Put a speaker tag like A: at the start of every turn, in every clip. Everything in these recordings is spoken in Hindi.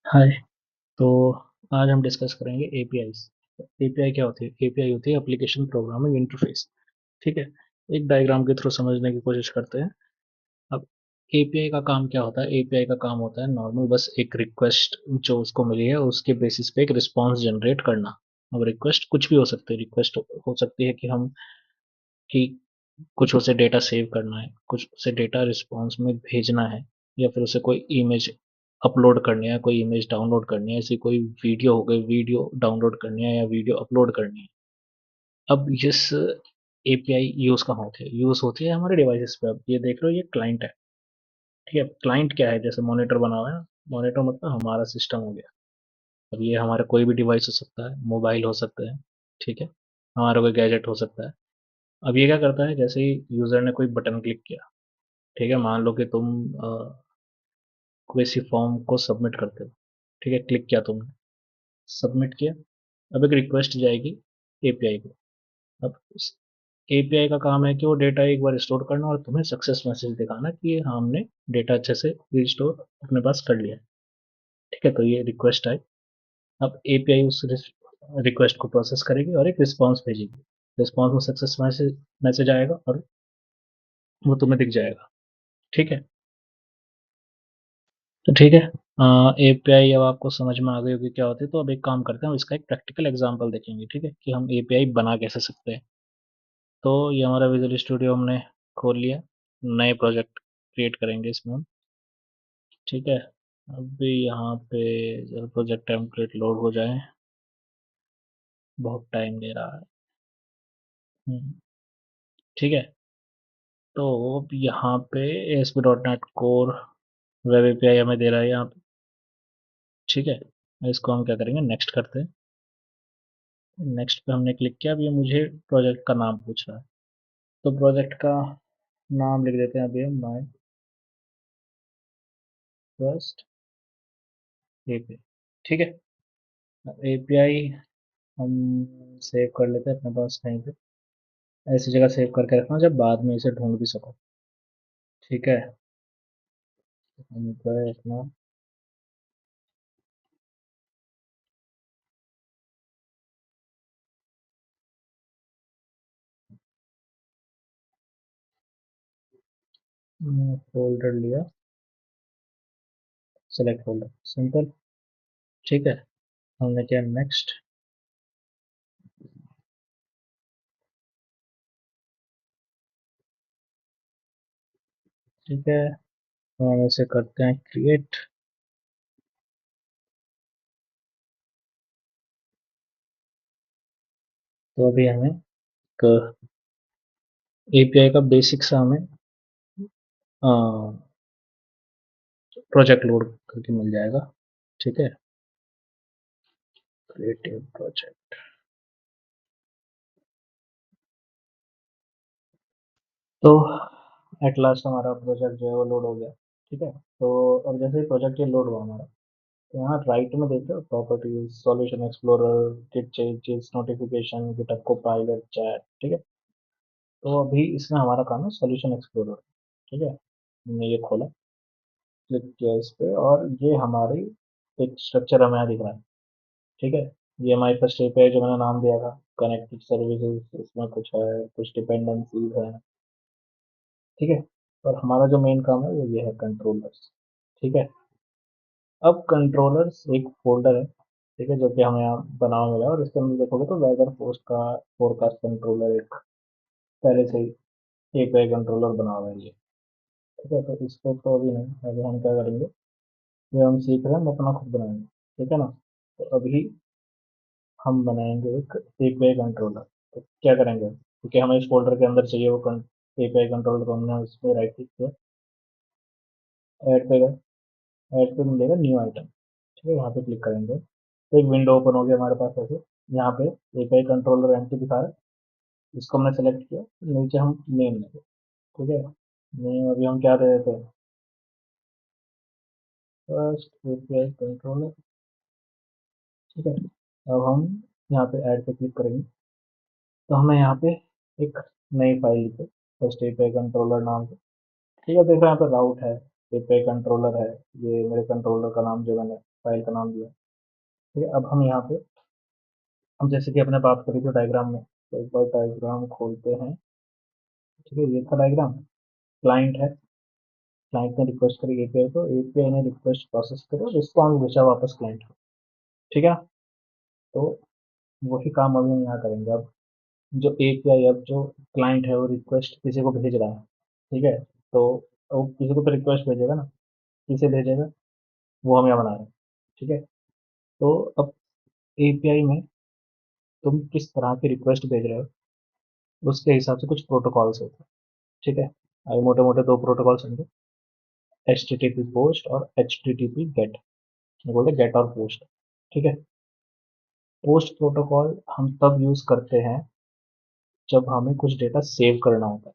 A: हाय। तो आज हम डिस्कस करेंगे एपीआईज। एपीआई क्या होती है? एपीआई होती है एप्लीकेशन प्रोग्रामिंग इंटरफेस। ठीक है। एक डायग्राम के थ्रू समझने की कोशिश करते हैं। अब एपीआई का काम क्या होता है? एपीआई का काम होता है नॉर्मल बस एक रिक्वेस्ट जो उसको मिली है उसके बेसिस पे एक रिस्पॉन्स जनरेट करना। अब रिक्वेस्ट कुछ भी हो सकती है। रिक्वेस्ट हो सकती है कि कुछ उसे डेटा सेव करना है, कुछ उसे डेटा रिस्पॉन्स में भेजना है, या फिर उसे कोई इमेज अपलोड करनी है, कोई इमेज डाउनलोड करनी है, ऐसी कोई वीडियो हो गई, वीडियो डाउनलोड करनी है या वीडियो अपलोड करनी है। अब जिस एपीआई यूज कहाँ होती है? यूज होती है हमारे डिवाइसेस पे। अब ये देख लो, ये क्लाइंट है। ठीक है। क्लाइंट क्या है? जैसे मॉनिटर बना हुआ है। मॉनिटर मतलब हमारा सिस्टम हो गया। अब ये हमारा कोई भी डिवाइस हो सकता है, मोबाइल हो सकता है। ठीक है। हमारा कोई गैजेट हो सकता है। अब ये क्या करता है? जैसे ही यूजर ने कोई बटन क्लिक किया, ठीक है, मान लो कि तुम किसी फॉर्म को सबमिट करते हो। ठीक है, क्लिक किया तुमने, सबमिट किया। अब एक रिक्वेस्ट जाएगी एपीआई को। अब एपीआई का काम है कि वो डेटा एक बार स्टोर करना और तुम्हें सक्सेस मैसेज दिखाना कि हाँ, हमने डेटा अच्छे से रिस्टोर अपने पास कर लिया है। ठीक है, तो ये रिक्वेस्ट आई। अब एपीआई उस रिक्वेस्ट को प्रोसेस करेगी और एक रिस्पॉन्स भेजेगी। रिस्पॉन्स में सक्सेस मैसेज मैसेज आएगा और वो तुम्हें दिख जाएगा। ठीक है। तो ठीक है। एपीआई अब आपको समझ में आ गई होगी क्या होती है। तो अब एक काम करते हैं, हम इसका एक प्रैक्टिकल एग्जांपल देखेंगे। ठीक है, कि हम एपीआई बना कैसे सकते हैं। तो ये हमारा विजुअल स्टूडियो हमने खोल लिया। नए प्रोजेक्ट क्रिएट करेंगे इसमें हम। ठीक है। अभी यहाँ पे जब प्रोजेक्ट टेम्पलेट लोड हो जाए, बहुत टाइम ले रहा है। ठीक है। तो अब यहाँ पे ASP.NET कोर वेब एपीआई हमें दे रहा है यहाँ पे। ठीक है। इसको हम क्या करेंगे, नेक्स्ट करते हैं। नेक्स्ट पे हमने क्लिक किया। अब ये मुझे प्रोजेक्ट का नाम पूछ रहा है। तो प्रोजेक्ट का नाम लिख देते हैं अभी हम, माई फर्स्ट एपीआई। ठीक है। एपीआई हम सेव कर लेते हैं अपने पास कहीं पे। ऐसी जगह सेव करके रखना जब बाद में इसे ढूंढ भी सको। ठीक है। हम गए अपना फोल्डर लिया, सेलेक्ट फोल्डर, सिंपल। ठीक है। हमने किया नेक्स्ट। ठीक है। तो हम इसे करते हैं क्रिएट। तो अभी हमें एपीआई का बेसिक सा हमें प्रोजेक्ट लोड करके मिल जाएगा। ठीक है। Creative project. तो एट लास्ट हमारा प्रोजेक्ट जो है वो लोड हो गया। ठीक है। तो अब जैसे प्रोजेक्ट ये लोड हुआ हमारा, तो यहाँ राइट में देखो properties, solution explorer, git changes, notification, GitHub Copilot, chat. ठीक है। तो अभी इसमें हमारा काम है सॉल्यूशन एक्सप्लोरर। ठीक है। हमने ये खोला, क्लिक किया इस पे, और ये हमारी एक स्ट्रक्चर हमें यहाँ दिख रहा है। ठीक है। ये हमारी फर्स्ट एपीआई जो मैंने नाम दिया था, कनेक्टेड सर्विसेज, इसमें कुछ है, कुछ डिपेंडेंसीज है। ठीक है। और हमारा जो मेन काम है वो ये है कंट्रोलर्स। ठीक है। अब कंट्रोलर्स एक फोल्डर है। ठीक है, जो कि हमें यहाँ बना हुआ मिला है, और इसके अंदर देखोगे तो वेदर पोस्ट का फोरकास्ट कंट्रोलर एक पहले से ही एपीआई कंट्रोलर बना हुआ है ये। ठीक है। तो इसको तो अभी नहीं, अभी हम क्या करेंगे, ये हम सीख रहे हैं, हम अपना खुद बनाएंगे। ठीक है ना। तो अभी हम बनाएंगे एक एपीआई कंट्रोलर। तो क्या करेंगे, क्योंकि हमें इस फोल्डर के अंदर चाहिए वो एपीआई कंट्रोलर, तो हमने उस पर राइट क्लिक किया, ऐड पे गए। ऐड पे मिलेगा न्यू आइटम। ठीक है, यहाँ पे क्लिक करेंगे तो एक विंडो ओपन हो गया हमारे पास ऐसे। यहाँ पे एपीआई कंट्रोलर एंट्री दिखा रहा है, इसको हमने सेलेक्ट किया। नीचे हम नेम देंगे। ठीक है। नेम अभी हम क्या दे देते हैं, फर्स्ट एपीआई कंट्रोलर। ठीक है। अब हम यहाँ पे ऐड पे क्लिक करेंगे, तो हमें यहाँ पे एक नई फाइल लिखे फर्स्ट एपीआई कंट्रोलर नाम से। ठीक है। देखो यहाँ पे राउट है, एपीआई कंट्रोलर है, ये मेरे कंट्रोलर का नाम जो मैंने फाइल का नाम दिया। ठीक है, अब हम यहाँ पे हम जैसे कि अपने बात करी थी डायग्राम में, तो एक बार डायग्राम खोलते हैं। ठीक है, ये था डायग्राम। क्लाइंट है, क्लाइंट ने रिक्वेस्ट करी एपीआई को, एपीआई ने रिक्वेस्ट प्रोसेस करो, रिस्पॉन्स भेजा वापस क्लाइंट को। ठीक है, तो वही काम अभी हम यहाँ करेंगे। अब जो एपीआई, अब जो क्लाइंट है वो रिक्वेस्ट किसी को भेज रहा है। ठीक है, तो वो किसी को तो रिक्वेस्ट भेजेगा ना, किसे भेजेगा वो हम यहाँ बना रहे हैं। ठीक है, तो अब एपीआई में तुम किस तरह की रिक्वेस्ट भेज रहे हो उसके हिसाब से कुछ प्रोटोकॉल्स होते हैं। ठीक है, अभी मोटे मोटे दो प्रोटोकॉल समझो, H T T P post और H T T P get. बोलते गेट और पोस्ट। ठीक है, पोस्ट प्रोटोकॉल हम तब यूज करते हैं जब हमें कुछ डेटा सेव करना होता है।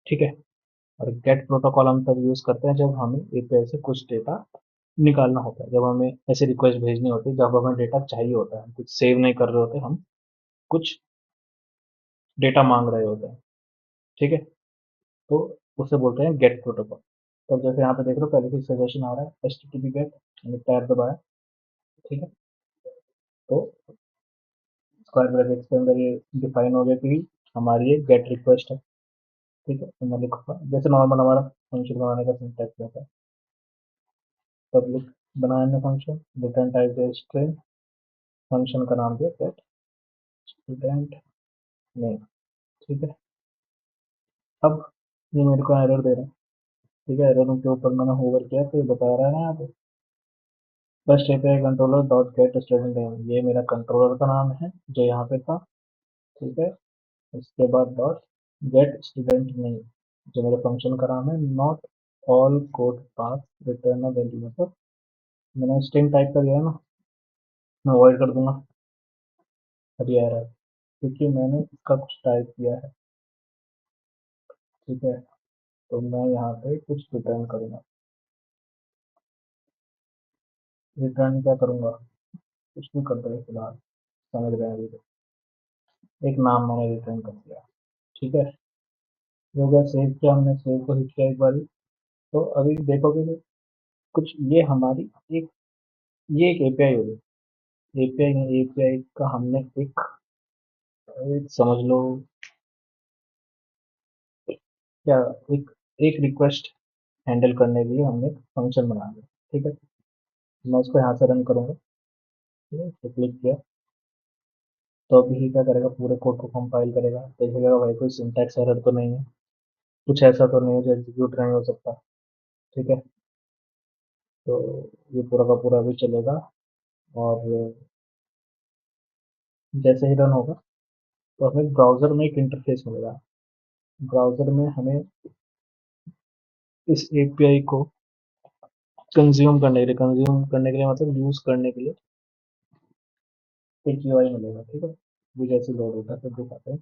A: ठीक है, और गेट प्रोटोकॉल हम तब यूज करते हैं जब हमें एपीआई से कुछ डेटा निकालना होता है, जब हमें ऐसे रिक्वेस्ट भेजनी होती है जब हमें डेटा चाहिए होता है, हम कुछ सेव नहीं कर रहे होते, हम कुछ डेटा मांग रहे होते हैं। ठीक है, तो उसे बोलते हैं गेट प्रोटोकॉल। तो जैसे यहाँ पे देख रहे हो पहले से सजेशन आ रहा है H T T P get, मैंने टैब दबाया। ठीक है, तो स्क्वायर ब्रैकेट्स के अंदर ये डिफाइन हो गया कि हमारी ये गेट रिक्वेस्ट है। ठीक है, तो मैं लिखूंगा जैसे नॉर्मल हमारा फंक्शन बनाने का सिंटैक्स होता है। पब्लिक बनाने फंक्शन, रिटर्न टाइप है स्ट्रिंग, फंक्शन का नाम दिया गेट स्टूडेंट नेम। ठीक है, अब ये मेरे को एरर दे रहा है। ठीक है, एरर के ऊपर मैंने होवर किया तो ये बता रहा है ना यहाँ पे first API controller dot gate student name, ये मेरा कंट्रोलर का नाम है जो यहाँ पे था। ठीक है, उसके बाद डॉट गेट स्टूडेंट नेम जो मेरे फंक्शन का नाम है। Not all code path return a value, मतलब मैंने स्ट्रिंग टाइप कर दिया है ना, मैं अवॉइड कर दूंगा अभी आ रहा है क्योंकि मैंने इसका कुछ टाइप किया है। ठीक है, तो मैं यहाँ पे कुछ रिटर्न करूंगा। रिटर्न क्या करूंगा, कुछ भी कर दो फिलहाल, समझ रहे हैं अभी तो। एक नाम मैंने रिटर्न कर दिया। ठीक है, ये हो गया सेव किया हमने, सेव को हिट किया एक बार। तो अभी देखोगे कि कुछ ये हमारी एक ये एक एपीआई होगी। एपीआई नहीं, एपीआई का हमने एक समझ लो क्या, एक एक रिक्वेस्ट हैंडल करने के लिए हमने एक फंक्शन बना दिया। ठीक है, मैं इसको यहाँ से रन करूंगा। ठीक है, तो क्लिक किया, तो अभी ये क्या करेगा, पूरे कोड को कंपाइल करेगा, देखेगा भाई कोई सिंटैक्स एरर तो नहीं है, कुछ ऐसा तो नहीं है जो एग्जीक्यूट नहीं हो सकता। ठीक है, तो ये पूरा का पूरा भी चलेगा। और जैसे ही रन होगा तो हमें ब्राउजर में एक इंटरफेस मिलेगा। ब्राउजर में हमें इस एपीआई को कंज्यूम करने के लिए मतलब यूज करने के लिए एक यूआई मिलेगा। ठीक है, वो जैसे लोड होता है फिर दिखाते हैं।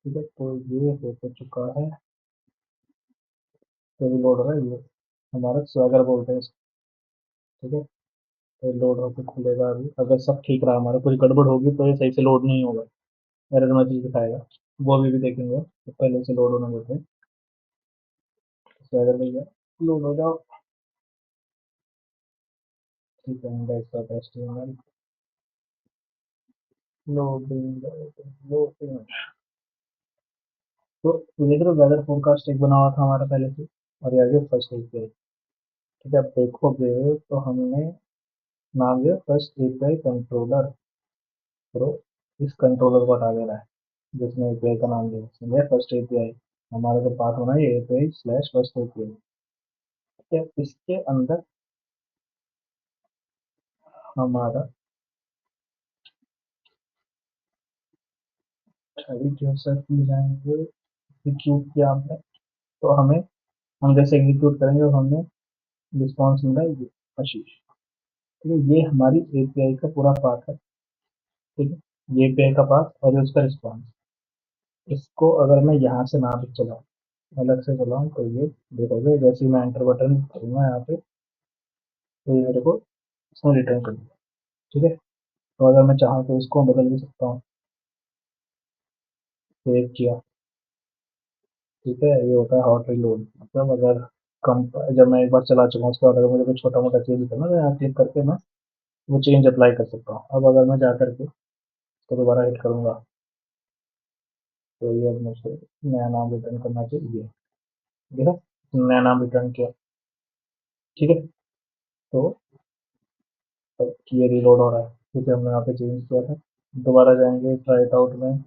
A: ठीक है, तो ये हो तो चुका है, तो ये लोड हो रहा है, ये हमारा स्वैगर बोलते हैं इसको। ठीक है, तो लोड होकर खुलेगा। अभी अगर सब ठीक रहा, हमारा कुछ गड़बड़ होगी तो ये सही से लोड नहीं होगा, एरर मैसेज दिखाएगा। वो अभी भी देखेंगे, तो पहले से लोड होने देते हैं। स्वैगर भैया लोड हो जाओ। ठीक है, मैं इसका टेस्ट लोडिंग लोडिंग। तो देख रहे हो वेदर फोरकास्ट एक बना हुआ था हमारा पहले से, और ये आ गया फर्स्ट एपीआई। ठीक है, अब देखोगे तो हमने नाम दिया फर्स्ट एपीआई कंट्रोलर प्रो, इस कंट्रोलर को हटा देना है जिसमें एपीआई का नाम दिया, इसमें फर्स्ट एपीआई। हमारा जो पाथ होना है ये एपीआई स्लैश फर्स्ट एपीआई। ठीक है, इसके अंदर हमारा एग्जीक्यूट में जाएंगे। एग्जीक्यूट किया हमने, तो हम जैसे एग्जीक्यूट करेंगे और हमें रिस्पॉन्स मिला है आशीष। ठीक है, ये हमारी एपीआई का पूरा पाथ है। ठीक है, ये एपीआई का पाथ और उसका रिस्पॉन्स। इसको अगर मैं यहाँ से ना भी चलाऊँ, अलग से चलाऊँ, तो ये देखोगे जैसे ही मैं एंटर बटन करूँगा यहाँ पे, तो ये मेरे को इसने रिटर्न कर दिया। ठीक है, तो अगर मैं चाहूँ तो इसको बदल भी सकता हूँ। सेव किया। ठीक है, ये होता है हॉट रिलोड, मतलब अगर कम जब मैं एक बार चला चुका हूँ उसके बाद अगर मुझे कोई छोटा मोटा चेंज करना है तो यहाँ क्लिक करके मैं वो चेंज अप्लाई कर सकता हूँ। अब अगर मैं जा करके इसको दोबारा हिट करूँगा तो ये अब मुझे नया नाम रिटर्न करना चाहिए। देखा, नया नाम रिटर्न किया। ठीक है, तो अब ये रीलोड हो रहा है क्योंकि हमने यहाँ पे चेंज किया था। दोबारा जाएंगे ट्राई इट आउट में,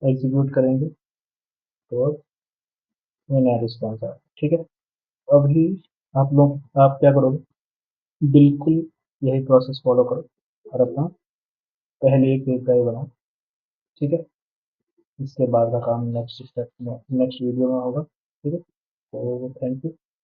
A: एग्जीक्यूट करेंगे तो अब ये नया रिस्पॉन्स आया। ठीक है, अभी आप क्या करोगे, बिल्कुल यही प्रोसेस फॉलो करो और अपना पहले एक एपीआई बनाओ। ठीक है, इसके बाद का काम नेक्स्ट स्टेप में नेक्स्ट वीडियो में होगा। ठीक है, तो थैंक यू।